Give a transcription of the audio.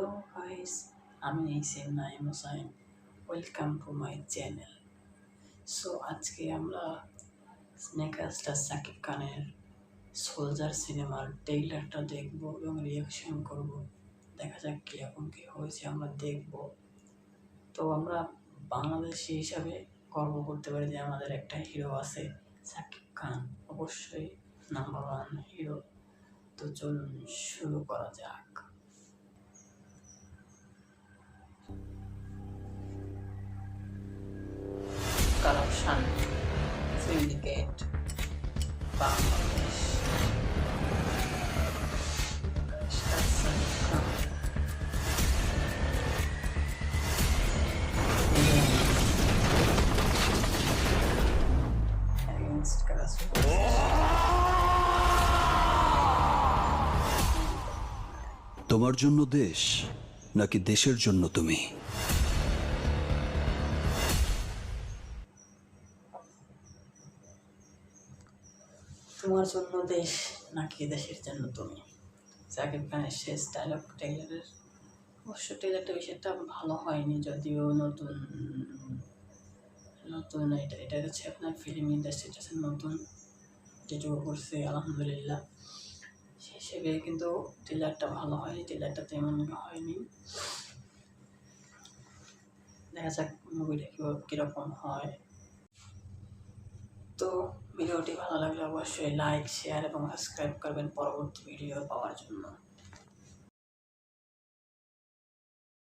Hello guys, আমি Ehsan Naim Hossain. Welcome to my channel. So আজকে আমরা মেগাস্টার শাকিব খানের সোলজার সিনেমার ট্রেইলারটা দেখব এবং রিয়াকশন করব। দেখা যাক কীরকম কী হয়েছে, আমরা দেখব। তো আমরা বাংলাদেশি হিসাবে গর্ব করতে পারি যে আমাদের একটা হিরো আছে, শাকিব খান, অবশ্যই নাম্বার ওয়ান হিরো। তো চলুন শুরু করা যাক। Corruption Syndicate Bangladesh against তোমার জন্য দেশ নাকি দেশের জন্য তুমি? তোমার জন্য দেশ নাকি দেশের জন্য তুমি? শাকিব খানের শেষ ডায়লগ ট্রেলারের। অবশ্য ট্রেলারটা বেশি একটা ভালো হয়নি, যদিও নতুন নতুন এটা হচ্ছে আপনার ফিল্ম ইন্ডাস্ট্রিটা নতুন, যেটুকু করছে আলহামদুলিল্লাহ। সে হিসেবে কিন্তু ট্রেলারটা ভালো হয়নি, ট্রেলারটা তেমন হয়নি। দেখা যাক মুভিটা কীরকম হয়। তো ভিডিওটি ভালো লাগলে অবশ্যই লাইক, শেয়ার এবং সাবস্ক্রাইব করবেন পরবর্তী ভিডিও পাওয়ার জন্য।